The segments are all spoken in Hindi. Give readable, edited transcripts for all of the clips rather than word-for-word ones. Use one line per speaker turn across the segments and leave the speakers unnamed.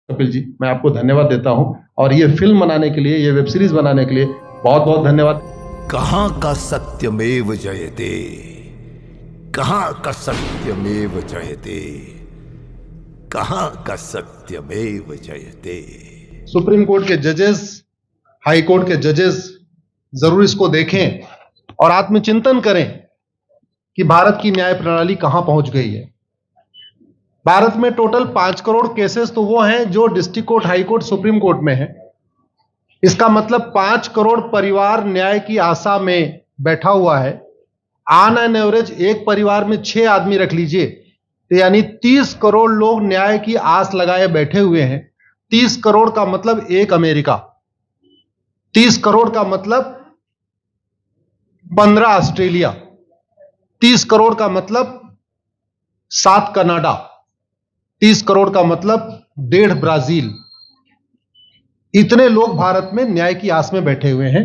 कपिल जी, मैं आपको धन्यवाद देता हूं और ये फिल्म बनाने के लिए, ये वेब सीरीज बनाने के लिए बहुत बहुत धन्यवाद।
कहां का सत्यमेव जयते, कहां का सत्यमेव जयते, कहां का सत्यमेव जयते।
सुप्रीम कोर्ट के जजेस, हाई कोर्ट के जजेस जरूर इसको देखें और आत्मचिंतन करें कि भारत की न्याय प्रणाली कहां पहुंच गई है। भारत में टोटल 5 करोड़ केसेस तो वो हैं जो district court, high court, supreme court में है। इसका मतलब 5 करोड़ परिवार न्याय की आशा में बैठा हुआ है। ऑन एन एवरेज एक परिवार में 6 आदमी रख लीजिए, तो यानी 30 करोड़ लोग न्याय की आस लगाए बैठे हुए हैं। 30 करोड़ का मतलब एक अमेरिका, 30 करोड़ का मतलब 15 ऑस्ट्रेलिया, 30 करोड़ का मतलब 7 कनाडा, 30 करोड़ का मतलब 1.5 ब्राजील। इतने लोग भारत में न्याय की आस में बैठे हुए हैं।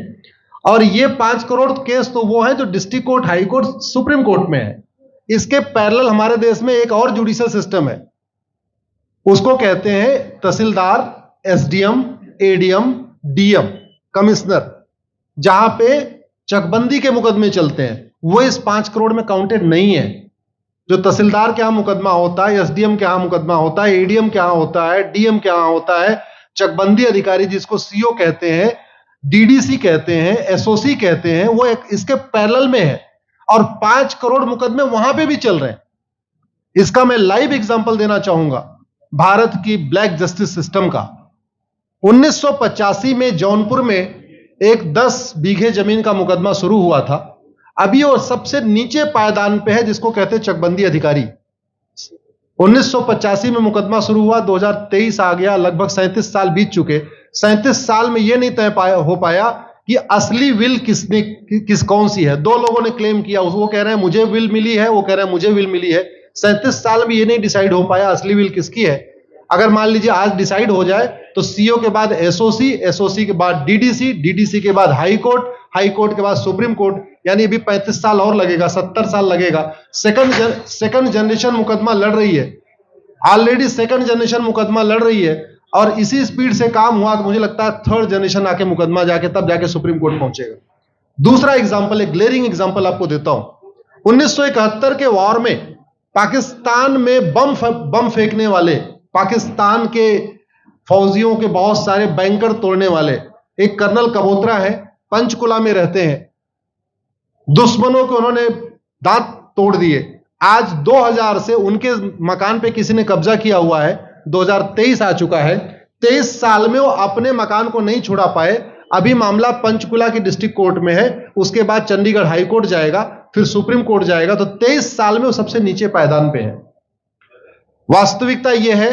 और ये 5 करोड़ केस तो वो हैं जो district court, high court, supreme court में है। इसके पैरेलल हमारे देश में एक और जुडिशियल सिस्टम है, उसको कहते हैं तहसीलदार, एसडीएम, एडीएम, डीएम, कमिश्नर, जहां पे चकबंदी के मुकदमे चलते हैं। वो इस 5 करोड़ में काउंटेड नहीं है। जो तहसीलदार के यहां मुकदमा होता है, एसडीएम के यहां मुकदमा होता है, एडीएम के यहां होता है, डीएम के यहां होता है, चकबंदी अधिकारी जिसको सीओ कहते हैं, डीडीसी कहते हैं, एसओसी कहते हैं, वो इसके पैरेलल में है और 5 करोड़ मुकदमे वहां पे भी चल रहे हैं। इसका मैं लाइव एग्जांपल देना चाहूंगा भारत की ब्लैक जस्टिस सिस्टम का। 1985 में जौनपुर में एक 10 बीघे जमीन का मुकदमा शुरू हुआ था। अभी वो सबसे नीचे पायदान पे है, जिसको कहते हैं चकबंदी अधिकारी। 1985 में मुकदमा शुरू हुआ, 2023 आ गया, लगभग 37 साल बीत चुके। 37 साल में यह नहीं तय हो पाया कि असली विल कौन सी है। 2 लोगों ने क्लेम किया, वो कह रहे हैं मुझे विल मिली है, वो कह रहे हैं मुझे विल मिली है। 37 साल में यह नहीं डिसाइड हो पाया असली विल किसकी है। अगर मान लीजिए आज डिसाइड हो जाए तो सीओ के बाद एसओसी, एसओसी के बाद डीडीसी, डीडीसी के बाद हाई कोर्ट, हाई कोर्ट के बाद सुप्रीम कोर्ट, यानी अभी 35 साल और लगेगा, 70 साल लगेगा। सेकंड जनरेशन मुकदमा लड़ रही है, ऑलरेडी सेकंड जनरेशन मुकदमा लड़ रही है और इसी स्पीड से काम हुआ तो मुझे लगता है थर्ड जनरेशन आके मुकदमा तब जाके सुप्रीम कोर्ट पहुंचेगा। दूसरा एग्जांपल, एक ग्लेरिंग एग्जांपल आपको देता हूं। 1971 के वॉर में पाकिस्तान में बम फेंकने वाले, पाकिस्तान के फौजियों के बहुत सारे बैंकर तोड़ने वाले एक कर्नल कबोत्रा है, पंचकुला में रहते हैं। दुश्मनों के उन्होंने दांत तोड़ दिए। आज 2000 से उनके मकान पे किसी ने कब्जा किया हुआ है। 2023 आ चुका है, 23 साल में वो अपने मकान को नहीं छुड़ा पाए। अभी मामला पंचकुला की डिस्ट्रिक्ट कोर्ट में है, उसके बाद चंडीगढ़ हाई कोर्ट जाएगा, फिर सुप्रीम कोर्ट जाएगा। तो 23 साल में वो सबसे नीचे पायदान पे है। वास्तविकता यह है,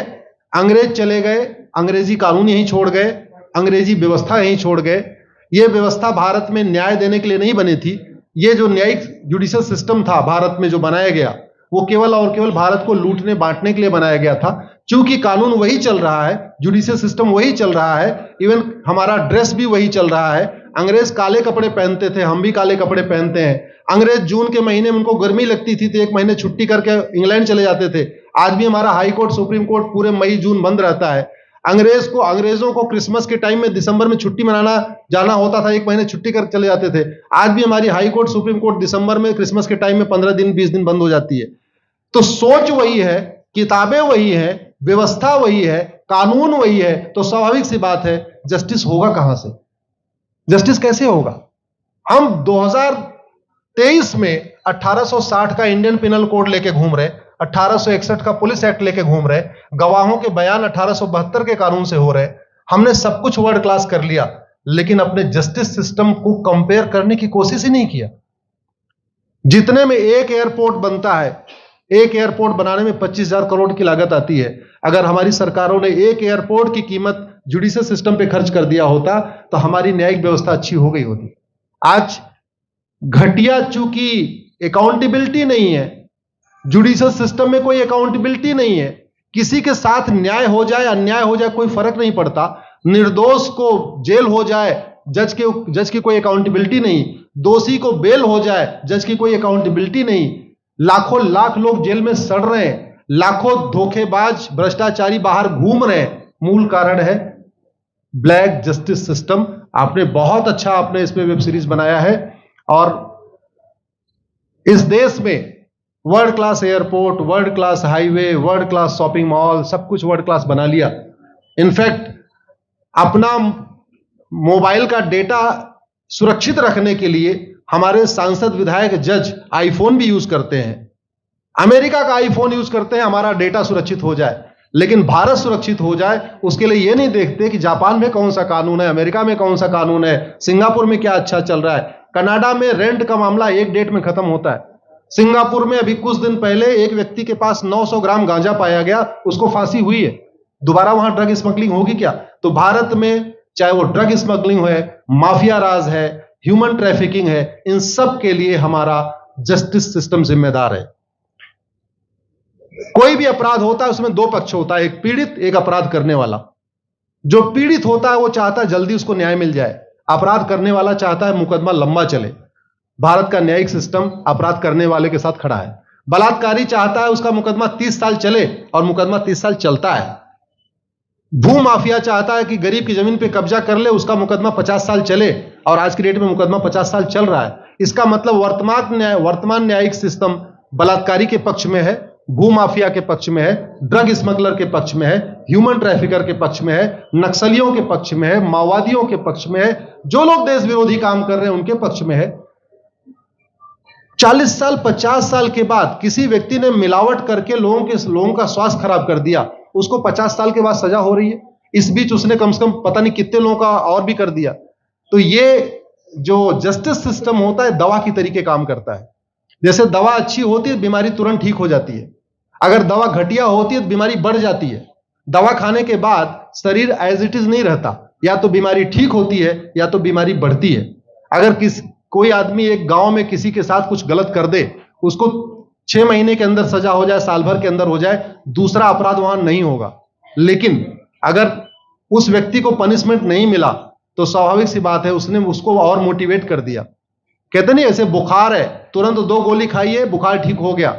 अंग्रेज चले गए, अंग्रेजी कानून यहीं छोड़ गए, अंग्रेजी व्यवस्था यहीं छोड़ गए। यह व्यवस्था भारत में न्याय देने के लिए नहीं बनी थी। यह जो न्यायिक जुडिशियल सिस्टम था भारत में जो बनाया गया, वो केवल और केवल भारत को लूटने बांटने के लिए बनाया गया था। क्योंकि कानून वही चल रहा है, जुडिशियल सिस्टम वही चल रहा है, इवन हमारा ड्रेस भी वही चल रहा है। अंग्रेज काले कपड़े पहनते थे, हम भी काले कपड़े पहनते हैं। अंग्रेज जून के महीने में उनको गर्मी लगती थी तो 1 महीने छुट्टी करके इंग्लैंड चले जाते थे। आज भी हमारा हाई कोर्ट, सुप्रीम कोर्ट पूरे मई जून बंद रहता है। अंग्रेजों को क्रिसमस के टाइम में दिसंबर में छुट्टी मनाना जाना होता था, 1 महीने छुट्टी कर चले जाते थे। आज भी हमारी हाई कोर्ट, सुप्रीम कोर्ट दिसंबर में, क्रिसमस के टाइम में 15 दिन 20 दिन बंद हो जाती है। तो सोच वही है, किताबें वही है, व्यवस्था वही है, कानून वही है, तो स्वाभाविक सी बात है जस्टिस होगा कहां से? जस्टिस कैसे होगा? हम 2023 में 1860 का इंडियन पिनल कोड लेके घूम रहे, 1861 का पुलिस एक्ट लेके घूम रहे, गवाहों के बयान 1872 के कानून से हो रहे। हमने सब कुछ वर्ल्ड क्लास कर लिया, लेकिन अपने जस्टिस सिस्टम को कंपेयर करने की कोशिश ही नहीं किया। जितने में एक एयरपोर्ट बनता है, एक एयरपोर्ट बनाने में 25,000 करोड़ की लागत आती है। अगर हमारी सरकारों ने एक एयरपोर्ट की कीमत जुडिशियल सिस्टम पे खर्च कर दिया होता तो हमारी न्यायिक व्यवस्था अच्छी हो गई होती। आज घटिया, चूंकि अकाउंटेबिलिटी नहीं है, जुडिशियल सिस्टम में कोई अकाउंटेबिलिटी नहीं है, किसी के साथ न्याय हो जाए अन्याय हो जाए कोई फर्क नहीं पड़ता। निर्दोष को जेल हो जाए, जज की कोई अकाउंटेबिलिटी नहीं, दोषी को बेल हो जाए, जज की कोई अकाउंटेबिलिटी नहीं। लाख लोग जेल में सड़ रहे हैं, लाखों धोखेबाज भ्रष्टाचारी बाहर घूम रहे हैं, मूल कारण है ब्लैक जस्टिस सिस्टम। आपने बहुत अच्छा आपने इस पे वेब सीरीज बनाया है, और इस देश में world class airport, world class highway, world class shopping mall, सब कुछ वर्ल्ड क्लास बना लिया। इनफैक्ट अपना मोबाइल का डेटा सुरक्षित रखने के लिए हमारे सांसद, विधायक, जज आईफोन भी यूज करते हैं। अमेरिका का आईफोन यूज करते हैं हमारा डेटा सुरक्षित हो जाए, लेकिन भारत सुरक्षित हो जाए उसके लिए यह नहीं देखते कि जापान में कौन सा कानून है, अमेरिका में कौन सा कानून है, सिंगापुर में क्या अच्छा चल रहा है। कनाडा में रेंट का मामला एक डेट में खत्म होता है। सिंगापुर में अभी कुछ दिन पहले एक व्यक्ति के पास 900 ग्राम गांजा पाया गया, उसको फांसी हुई है। दोबारा वहां ड्रग स्मगलिंग होगी क्या? तो भारत में चाहे वो ड्रग स्मगलिंग है, माफिया राज है, ह्यूमन ट्रैफिकिंग है, इन सब के लिए हमारा जस्टिस सिस्टम जिम्मेदार है। कोई भी अपराध होता है उसमें दो पक्ष होता है, एक पीड़ित, एक अपराध करने वाला। जो पीड़ित होता है वो चाहता है जल्दी उसको न्याय मिल जाए, अपराध करने वाला चाहता है मुकदमा लंबा चले। भारत का न्यायिक सिस्टम अपराध करने वाले के साथ खड़ा है। बलात्कारी चाहता है उसका मुकदमा 30 साल चले, और मुकदमा 30 साल चलता है। भू माफिया चाहता है कि गरीब की जमीन पे कब्जा कर ले, उसका मुकदमा 50 साल चले, और आज की डेट में मुकदमा 50 साल चल रहा है। इसका मतलब वर्तमान न्यायिक सिस्टम बलात्कारी के पक्ष में है, भू माफिया के पक्ष में है, ड्रग स्मगलर के पक्ष में है, ह्यूमन ट्रैफिकर के पक्ष में है, नक्सलियों के पक्ष में है, माओवादियों के पक्ष में है, जो लोग देश विरोधी काम कर रहे हैं उनके पक्ष में है। 40 साल 50 साल के बाद किसी व्यक्ति ने मिलावट करके लोगों का स्वास्थ्य खराब कर दिया, उसको 50 साल के बाद सजा हो रही है। इस बीच उसने कम से कम पता नहीं कितने लोगों का और भी कर दिया। तो ये जो जस्टिस सिस्टम होता है दवा की तरीके काम करता है। जैसे दवा अच्छी होती है बीमारी तुरंत ठीक हो जाती है, अगर दवा घटिया होती है तो बीमारी बढ़ जाती है। दवा खाने के बाद शरीर एज इट इज नहीं रहता, या तो बीमारी ठीक होती है या तो बीमारी बढ़ती है। अगर कोई आदमी एक गांव में किसी के साथ कुछ गलत कर दे, उसको 6 महीने के अंदर सजा हो जाए, साल भर के अंदर हो जाए, दूसरा अपराध वहां नहीं होगा। लेकिन अगर उस व्यक्ति को पनिशमेंट नहीं मिला तो स्वाभाविक सी बात है उसने उसको और मोटिवेट कर दिया। कहते नहीं ऐसे बुखार है, तुरंत 2 गोली खाइए बुखार ठीक हो गया,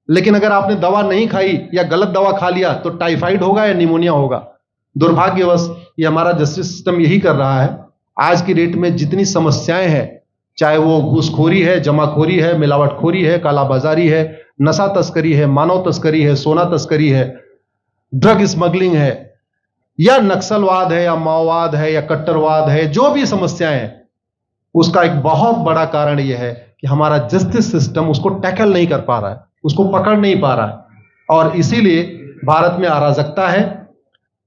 लेकिन अगर आपने दवा नहीं खाई या गलत दवा खा लिया तो टाइफाइड होगा या निमोनिया होगा। दुर्भाग्यवश ये हमारा जस्टिस सिस्टम यही कर रहा है। आज की डेट में जितनी समस्याएं हैं, चाहे वो घूसखोरी है, जमाखोरी है, मिलावटखोरी है, कालाबाजारी है, नशा तस्करी है, मानव तस्करी है, सोना तस्करी है, ड्रग स्मगलिंग है, या नक्सलवाद है, या माओवाद है, या कट्टरवाद है, जो भी समस्याएं हैं, उसका एक बहुत बड़ा कारण यह है कि हमारा जस्टिस सिस्टम उसको टैकल नहीं कर पा रहा है, उसको पकड़ नहीं पा रहा है, और इसीलिए भारत में अराजकता है।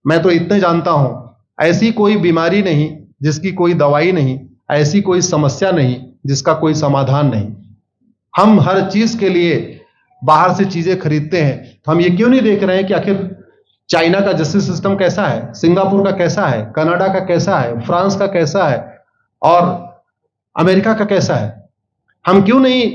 मैं तो इतने जानता हूं, ऐसी कोई बीमारी नहीं जिसकी कोई दवाई नहीं, ऐसी कोई समस्या नहीं जिसका कोई समाधान नहीं। हम हर चीज के लिए बाहर से चीजें खरीदते हैं, तो हम ये क्यों नहीं देख रहे हैं कि आखिर चाइना का जस्टिस सिस्टम कैसा है, सिंगापुर का कैसा है, कनाडा का कैसा है, फ्रांस का कैसा है, और अमेरिका का कैसा है। हम क्यों नहीं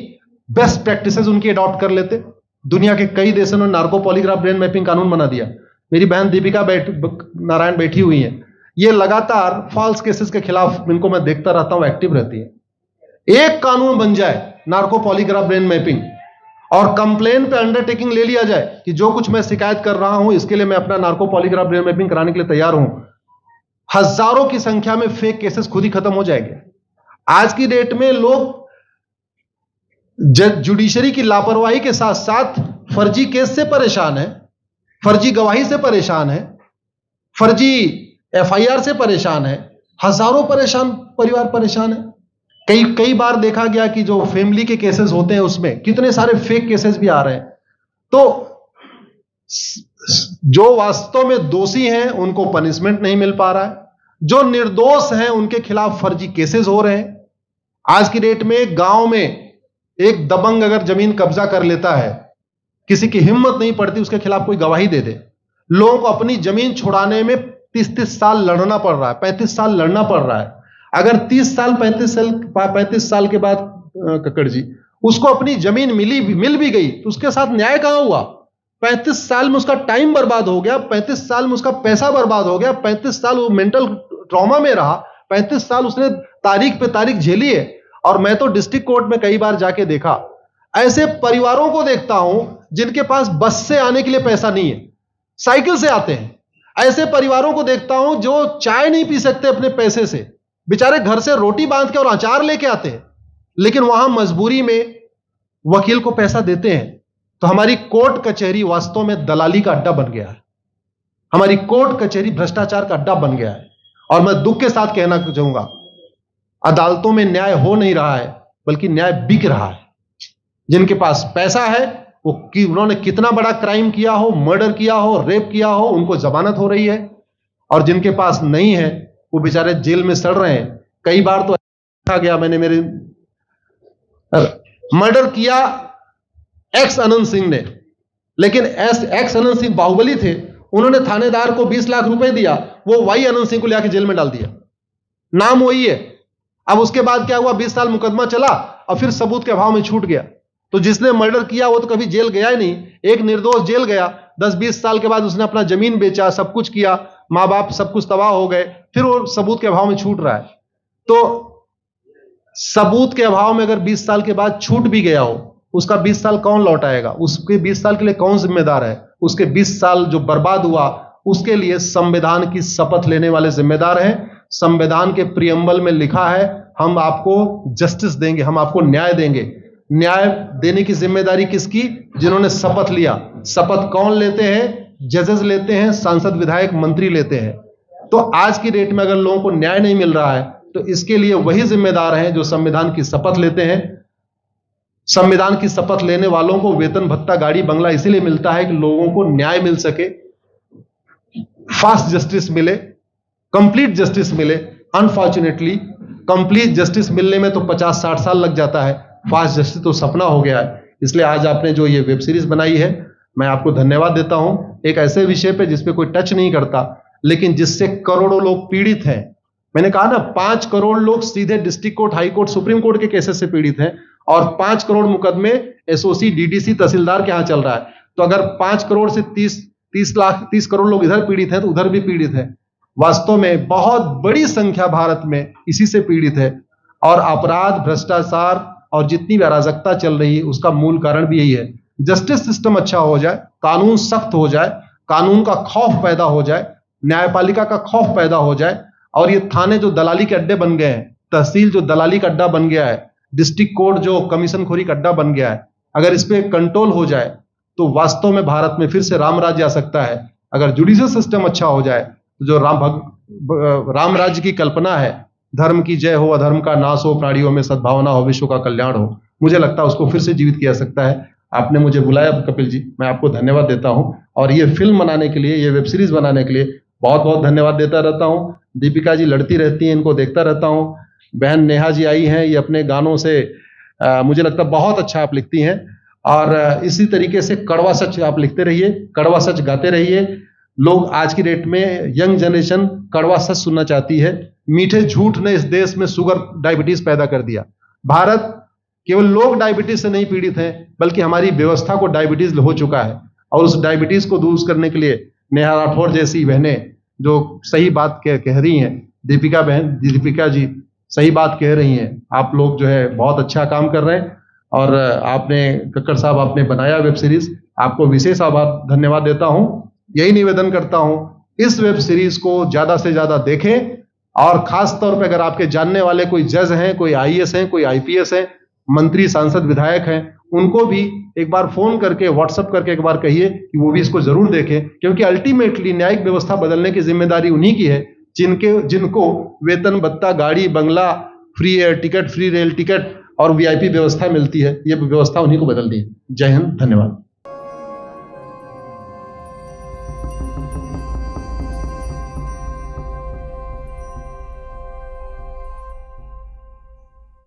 बेस्ट प्रैक्टिसेस उनकी अडॉप्ट कर लेते। दुनिया के कई देशों ने नार्को पॉलीग्राफ ब्रेन मैपिंग कानून बना दिया। मेरी बहन दीपिका नारायण बैठी हुई है, ये लगातार फॉल्स केसेस के खिलाफ, इनको मैं देखता रहता हूं, एक्टिव रहती है। एक कानून बन जाए नार्को पॉलीग्राफ ब्रेन मैपिंग, और कंप्लेन पे अंडरटेकिंग ले लिया जाए कि जो कुछ मैं शिकायत कर रहा हूं इसके लिए मैं अपना नार्को पॉलीग्राफ ब्रेन मैपिंग कराने के लिए तैयार हूं, हजारों की संख्या में फेक केसेस खुद ही खत्म हो जाएंगे। आज की डेट में लोग जुडिशरी की लापरवाही के साथ साथ फर्जी केस से परेशान है, फर्जी गवाही से परेशान है, फर्जी एफआईआर से परेशान है, हजारों परिवार परेशान है। कई बार देखा गया कि जो फैमिली के केसेस होते हैं उसमें कितने सारे फेक केसेस भी आ रहे हैं। तो जो वास्तव में दोषी हैं उनको पनिशमेंट नहीं मिल पा रहा है, जो निर्दोष हैं उनके खिलाफ फर्जी केसेस हो रहे हैं। आज की डेट में गांव में एक दबंग अगर जमीन कब्जा कर लेता है, किसी की हिम्मत नहीं पड़ती उसके खिलाफ कोई गवाही दे दे। लोगों को अपनी जमीन छुड़ाने में 30 साल लड़ना पड़ रहा है, 35 साल लड़ना पड़ रहा है। अगर 30 साल 35 साल के बाद कक्कड़ जी उसको अपनी जमीन मिल भी गई तो उसके साथ न्याय कहां हुआ? 35 साल में उसका टाइम बर्बाद हो गया, 35 साल में उसका पैसा बर्बाद हो गया, 35 साल वो मेंटल ट्रॉमा में रहा, 35 साल उसने तारीख पे तारीख झेली है। और मैं तो डिस्ट्रिक्ट कोर्ट में कई बार जाके देखा, ऐसे परिवारों को देखता हूं जिनके पास बस से आने के लिए पैसा नहीं है, साइकिल से आते हैं। ऐसे परिवारों को देखता हूं जो चाय नहीं पी सकते अपने पैसे से, बेचारे घर से रोटी बांध के और अचार लेके आते हैं, लेकिन वहां मजबूरी में वकील को पैसा देते हैं। तो हमारी कोर्ट कचहरी वास्तव में दलाली का अड्डा बन गया है। हमारी कोर्ट कचहरी भ्रष्टाचार का अड्डा बन गया है। और मैं दुख के साथ कहना चाहूंगा, अदालतों में न्याय हो नहीं रहा है, बल्कि न्याय बिक रहा है। जिनके पास पैसा है, वो कि उन्होंने कितना बड़ा क्राइम किया हो, मर्डर किया हो, रेप किया हो, उनको जमानत हो रही है। और जिनके पास नहीं है, वो बेचारे जेल में सड़ रहे हैं। कई बार तो देखा गया, मैंने मेरे मर्डर किया एक्स अनंत सिंह ने, लेकिन एक्स अनंत सिंह बाहुबली थे, उन्होंने थानेदार को 20 लाख रुपए दिया, वो वाई अनंत सिंह को लेकर जेल में डाल दिया। नाम वही है। अब उसके बाद क्या हुआ, 20 साल मुकदमा चला और फिर सबूत के अभाव में छूट गया। तो जिसने मर्डर किया वो तो कभी जेल गया ही नहीं। एक निर्दोष जेल गया, 10-20 साल के बाद उसने अपना जमीन बेचा, सब कुछ किया, मां बाप सब कुछ तबाह हो गए, फिर वो सबूत के अभाव में छूट रहा है। तो सबूत के अभाव में अगर 20 साल के बाद छूट भी गया हो, उसका 20 साल कौन लौटाएगा? उसके 20 साल के लिए कौन जिम्मेदार है? उसके 20 साल जो बर्बाद हुआ, उसके लिए संविधान की शपथ लेने वाले जिम्मेदार हैं। संविधान के प्रियम्बल में लिखा है, हम आपको जस्टिस देंगे, हम आपको न्याय देंगे। न्याय देने की जिम्मेदारी किसकी? जिन्होंने शपथ लिया। शपथ कौन लेते हैं? जजेस लेते हैं, सांसद, विधायक, मंत्री लेते हैं। तो आज की डेट में अगर लोगों को न्याय नहीं मिल रहा है, तो इसके लिए वही जिम्मेदार हैं जो संविधान की शपथ लेते हैं। संविधान की शपथ लेने वालों को वेतन, भत्ता, गाड़ी, बंगला इसीलिए मिलता है कि लोगों को न्याय मिल सके, फास्ट जस्टिस मिले, कंप्लीट जस्टिस मिले। अनफॉर्चुनेटली कंप्लीट जस्टिस मिलने में तो 50-60 साल लग जाता है, फास्ट जस्टिस तो सपना हो गया है। इसलिए आज आपने जो ये वेब सीरीज बनाई है, मैं आपको धन्यवाद देता हूं। एक ऐसे विषय पे जिसपे कोई टच नहीं करता, लेकिन जिससे करोड़ों लोग पीड़ित हैं। मैंने कहा ना, 5 करोड़ लोग सीधे district court, high court, supreme court के केसेस से पीड़ित हैं, और 5 करोड़ मुकदमे एसओसी, डीडीसी, तहसीलदार के यहां चल रहा है। तो अगर 5 करोड़ से 30 करोड़ लोग इधर पीड़ित हैं, तो उधर भी पीड़ित है। वास्तव में बहुत बड़ी संख्या भारत में इसी से पीड़ित है। और अपराध, भ्रष्टाचार और जितनी भी अराजकता चल रही है, उसका मूल कारण भी यही है। जस्टिस सिस्टम अच्छा हो जाए, कानून सख्त हो जाए, कानून का खौफ पैदा हो जाए, न्यायपालिका का खौफ पैदा हो जाए, और ये थाने जो दलाली के अड्डे बन गए हैं, तहसील जो दलाली का अड्डा बन गया है, डिस्ट्रिक्ट कोर्ट जो कमीशन खोरी का अड्डा बन गया है, अगर इस पे कंट्रोल हो जाए, तो वास्तव में भारत में फिर से राम राज्य आ सकता है। अगर जुडिशियल सिस्टम अच्छा हो जाए, तो जो राम राज्य की कल्पना है, धर्म की जय हो, अधर्म का नाश हो, प्राणियों में सद्भावना हो, विश्व का कल्याण हो, मुझे लगता है उसको फिर से जीवित किया सकता है। आपने मुझे बुलाया कपिल जी, मैं आपको धन्यवाद देता हूं। और ये फिल्म बनाने के लिए, ये वेब सीरीज बनाने के लिए बहुत बहुत धन्यवाद देता रहता हूं। दीपिका जी लड़ती रहती हैं, इनको देखता रहता हूं। बहन नेहा जी आई हैं, ये अपने गानों से मुझे लगता है बहुत अच्छा आप लिखती हैं। और इसी तरीके से कड़वा सच आप लिखते रहिए, कड़वा सच गाते रहिए। लोग आज की डेट में, यंग जनरेशन कड़वा सच सुनना चाहती है। मीठे झूठ ने इस देश में शुगर, डायबिटीज पैदा कर दिया। भारत केवल लोग डायबिटीज से नहीं पीड़ित हैं, बल्कि हमारी व्यवस्था को डायबिटीज हो चुका है। और उस डायबिटीज को दूर करने के लिए नेहा राठौर जैसी बहनें जो सही बात कह रही हैं, दीपिका जी सही बात कह रही हैं। आप लोग जो है बहुत अच्छा काम कर रहे हैं। और आपने, कक्कड़ साहब, आपने बनाया वेब सीरीज, आपको विशेष आभार, धन्यवाद देता हूं। यही निवेदन करता हूं, इस वेब सीरीज को ज्यादा से ज्यादा देखें। और खास तौर पे अगर आपके जानने वाले कोई जज हैं, कोई आईएएस हैं, कोई आईपीएस हैं, मंत्री, सांसद, विधायक हैं, उनको भी एक बार फोन करके, व्हाट्सएप करके एक बार कहिए कि वो भी इसको जरूर देखें। क्योंकि अल्टीमेटली न्यायिक व्यवस्था बदलने की जिम्मेदारी उन्हीं की है जिनको वेतन, भत्ता, गाड़ी, बंगला, free air ticket, free rail ticket और वीआईपी व्यवस्था मिलती है। ये व्यवस्था उन्हीं को बदलनी है। जय हिंद, धन्यवाद।